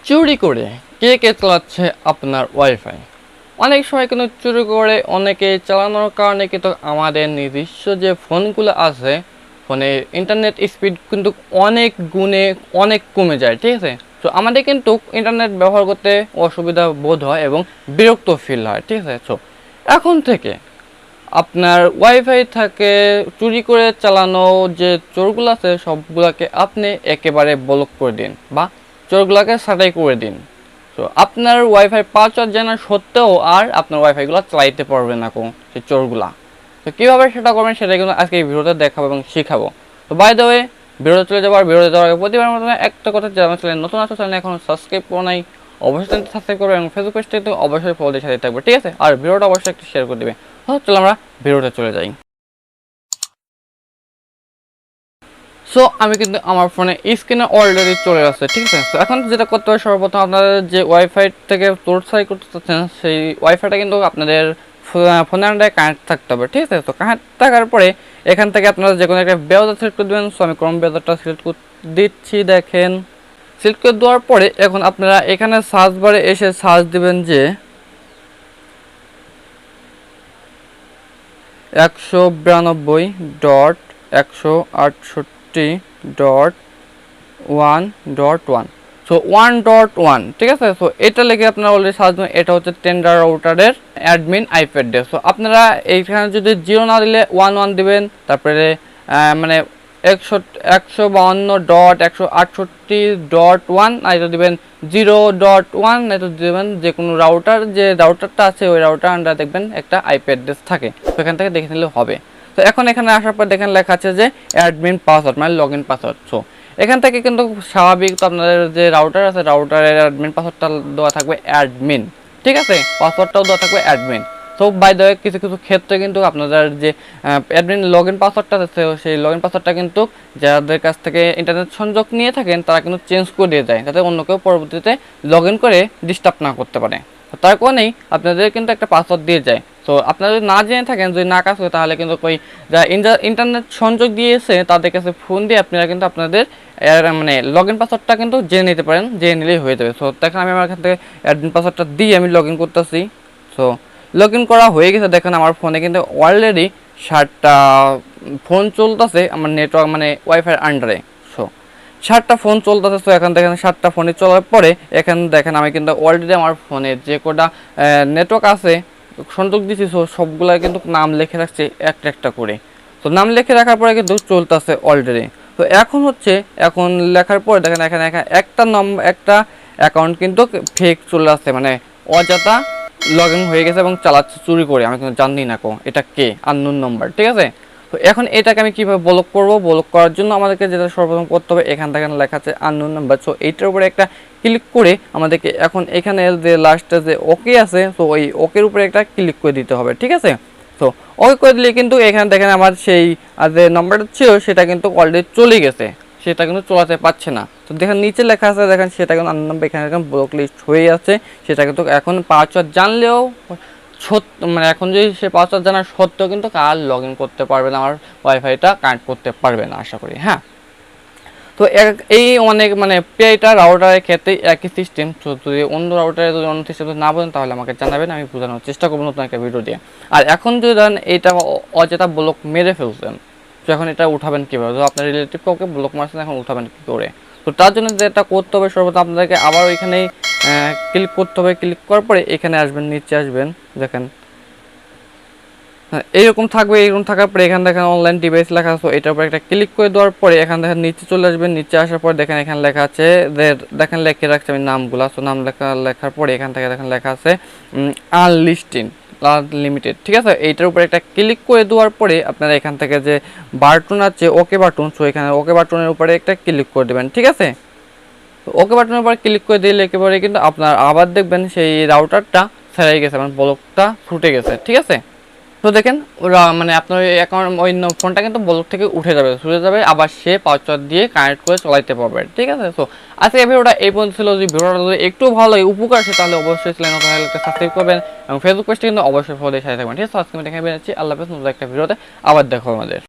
চুরি করে কে কে চালাচ্ছে আপনার ওয়াইফাই? অনেক সময় কিন্তু চুরি করে অনেকে চালানোর কারণে কিন্তু আমাদের নিজস্ব যে ফোনগুলো আছে, ফোনের ইন্টারনেট স্পিড কিন্তু অনেক গুণে অনেক কমে যায়, ঠিক আছে? তো আমাদের কিন্তু ইন্টারনেট ব্যবহার করতে অসুবিধা বোধ হয় এবং বিরক্ত ফিল হয়, ঠিক আছে? তো এখন থেকে আপনার ওয়াইফাই থেকে চুরি করে চালানো যে চোরগুলো আছে সবগুলোকে আপনি একেবারে ব্লক করে দিন বা চোরগুলোকে ছাঁটাই করে দিন। তো আপনার ওয়াইফাই পাসওয়ার্ড জানা সত্ত্বেও আর আপনার ওয়াইফাইগুলো চালাইতে পারবে না কোন সেই চোরগুলা। তো কীভাবে সেটা করবেন সেটা কিন্তু আজকে এই ভিডিওতে দেখাবো এবং শেখাবো। তো বাই দ্য ওয়ে, ভিডিওতে চলে যাবো। আর ভিডিওতে যাওয়ার আগে প্রতিবার মতো একটা কথা, যারা চ্যানেল নতুন আছে চ্যানেল এখন সাবস্ক্রাইব করো নাই, অবশ্যই চ্যানেলটা সাবস্ক্রাইব করবে এবং ফেসবুক পেজটা কিন্তু অবশ্যই ফলো দিয়ে সাথে থাকবে, ঠিক আছে? আর ভিডিওটা অবশ্যই একটু শেয়ার করে দেবে। চলো আমরা ভিডিওতে চলে যাই। সো আমি কিন্তু আমার ফোনে স্ক্রিনে অলরেডি চলে আসছে, ঠিক আছে? তো এখন যেটা করতে হবে, সর্বপ্রথম আপনাদের যে ওয়াইফাই থেকে তোরসাই করতে চাচ্ছেন সেই ওয়াইফাইটা কিন্তু আপনাদের ফোনের আন্ডারে কানেক্ট থাকতে হবে, ঠিক আছে? তো কানেক্ট থাকার পরে এখান থেকে আপনারা যে কোনো একটা ব্রাউজার সিলেক্ট করে দেবেন। সো আমি ক্রোম ব্রাউজারটা সিলেক্ট করে দিচ্ছি, দেখেন সিলেক্ট করে দেওয়ার পরে এখন আপনারা এখানে সার্চ বারে এসে সার্চ দেবেন যে 192.168.1.1। সো 1.1, ঠিক আছে? সো এটা লিখে আপনারা অলরেডি সার্চ দেবেন। এটা হচ্ছে টেন্ডার রাউটারের অ্যাডমিন আইপি অ্যাড্রেস। সো আপনারা এইখানে যদি 0 না দিলে 11 দিবেন, তারপরে মানে 152.168.1 এটা দিবেন 0.1, এটা দিবেন যে কোনো রাউটার, যে রাউটারটা আছে ওই রাউটার আন্ডার দেখবেন একটা আইপি অ্যাড্রেস থাকে, তো এখান থেকে দেখে নিলে হবে। তো এখন এখানে আসার পর দেখেন লেখা আছে যে অ্যাডমিন পাসওয়ার্ড, মানে লগ ইন পাসওয়ার্ড। সো এখান থেকে কিন্তু স্বাভাবিক, তো আপনাদের যে রাউটার আছে রাউটারের অ্যাডমিন পাসওয়ার্ডটা দেওয়া থাকবে অ্যাডমিন, ঠিক আছে? পাসওয়ার্ডটাও দেওয়া থাকবে অ্যাডমিন। তো বাই দ্য ওয়ে, কিছু কিছু ক্ষেত্রে কিন্তু আপনাদের যে অ্যাডমিন লগ ইন পাসওয়ার্ডটা আছে সেই লগ ইন পাসওয়ার্ডটা কিন্তু যাদের কাছ থেকে ইন্টারনেট সংযোগ নিয়ে থাকেন তারা কিন্তু চেঞ্জ করে দিয়ে যায়, যাতে অন্য কেউ পরবর্তীতে লগ ইন করে ডিস্টার্ব না করতে পারে। তো তার কারণেই আপনাদের কিন্তু একটা পাসওয়ার্ড দিয়ে যায়। তো আপনারা যদি না জেনে থাকেন, যদি না কাজ করে, তাহলে কিন্তু ওই যারা ইন্টারনেট সংযোগ দিয়েছে তাদের কাছে ফোন দিয়ে আপনারা কিন্তু আপনাদের মানে লগ ইন পাসওয়ার্ডটা কিন্তু জেনে নিতে পারেন, জেনে নিলেই হয়ে যাবে। সো দেখেন আমি আমার এখান থেকে অ্যাডমিন পাসওয়ার্ডটা দিয়ে আমি লগ ইন করতেছি। সো লগ ইন করা হয়ে গেছে। দেখেন আমার ফোনে কিন্তু অলরেডি 60টা ফোন চলতেছে আমার নেটওয়ার্ক মানে ওয়াইফাই আন্ডারে। সো 60টা ফোন চলতেছে। তো এখন দেখেন 60টা ফোনে চলার পরে এখানে দেখেন আমি কিন্তু অলরেডি আমার ফোনে যে কটা নেটওয়ার্ক আছে সংযোগ দিচ্ছি, সো সবগুলা কিন্তু নাম লিখে রাখছি একটা একটা করে। তো নাম লিখে রাখার পরে কিন্তু চলতেছে অলরেডি। তো এখন এখন লেখার পরে দেখেন এখানে একটা নম্বর, একটা অ্যাকাউন্ট কিন্তু ফেক চলে আসছে, মানে অযথা লগ ইন হয়ে গেছে এবং চালাচ্ছে চুরি করে। আমি কিন্তু জানি না এটা কে, আননোন নাম্বার, ঠিক আছে? তো এখন এটাকে আমি কীভাবে ব্লক করবো? ব্লক করার জন্য আমাদেরকে যেটা সর্বপ্রথম করতে হবে, এখান থেকে লেখা আছে আননোন নাম্বার। সো এইটার উপরে একটা ক্লিক করে আমাদেরকে এখন এখানে যে লাস্টে যে ওকে আছে, তো ওই ওকের উপরে একটা ক্লিক করে দিতে হবে, ঠিক আছে? তো ওকে করে দিলে কিন্তু এখানে দেখেন আমার সেই যে নাম্বারটা ছিল সেটা কিন্তু অলরেডি চলে গেছে, সেটা কিন্তু চলাতে পারছে না। তো দেখেন নিচে লেখা আছে, দেখেন সেটা কিন্তু আননোন নাম্বার এখানে এখন ব্লক লিস্ট হয়ে আছে। সেটা কিন্তু এখন পাসওয়ার্ড জানলেও মানে এখন যদি সে পাসওয়ার্ড জানার সত্ত্বেও কিন্তু কার লগ ইন করতে পারবে না, আমার ওয়াইফাইটা কানেক্ট করতে পারবে না আশা করি। হ্যাঁ, তো এই অনেক মানে পেটা রাউটারের ক্ষেত্রে একই সিস্টেম। তো যদি অন্য রাউটারে যদি অন্য সিস্টেম না বলেন তাহলে আমাকে জানাবেন, আমি বোঝানোর চেষ্টা করবো নতুন একটা ভিডিও দিয়ে। আর এখন যদি ধরেন এইটা অযথা ব্লক মেরে ফেলছেন, তো এখন এটা উঠাবেন কীভাবে? তো আপনার রিলেটিভ কাউকে ব্লক মারছেন, এখন উঠাবেন কী করে? তো তার জন্য যেটা করতে হবে, সর্বপ্রথম আপনাদেরকে আবার ওইখানেই ক্লিক করতে হবে। ক্লিক করার পরে এখানে আসবেন, নিচে আসবেন, দেখেন এইরকম থাকবে। এইরকম থাকার পরে এখানে দেখেন অনলাইন ডিভাইস লেখা আছে, এটার উপরে একটা ক্লিক করে দেওয়ার পরে এখানে দেখেন নিচে চলে আসবেন। নিচে আসার পর দেখেন এখানে লেখা আছে যে, দেখেন লিখে রাখছি আমি নামগুলো। তো নাম লেখার পরে এখান থেকে দেখেন লেখা আছে আনলিমিটেড, ঠিক আছে? এইটার উপরে একটা ক্লিক করে দেওয়ার পরে আপনারা এখান থেকে যে বাটন আছে ওকে বাটন, সো এখানে ওকে বাটনের উপরে একটা ক্লিক করে দেবেন, ঠিক আছে? তো ওকে বাটনের উপরে ক্লিক করে দিলে একেবারে কিন্তু আপনার আবার দেখবেন সেই রাউটারটা ছেড়ে গেছে, মানে ব্লকটা ছুটে গেছে, ঠিক আছে? তো দেখেন ওরা মানে আপনার অ্যাকাউন্ট ওই ফোনটা কিন্তু ব্লক থেকে উঠে যাবে, ছুটে যাবে, আবার সে পাসওয়ার্ড দিয়ে কানেক্ট করে চালাতে পারবে, ঠিক আছে? সো আজকে ভিডিওটা এই পর্যন্ত ছিল। যদি ভিডিওটা যদি একটু ভালো লাগে, উপকার আসে, তাহলে অবশ্যই চ্যানেল নতুন হলে সাবস্ক্রাইব করবেন এবং ফেসবুক পেজটা কিন্তু অবশ্যই ফলো দিয়ে সাথে থাকবেন, ঠিক আছে? আজকে আমি দেখা পেয়েছি। আল্লাহ হাফেজ। নতুন একটা ভিডিওতে আবার দেখো আমাদের।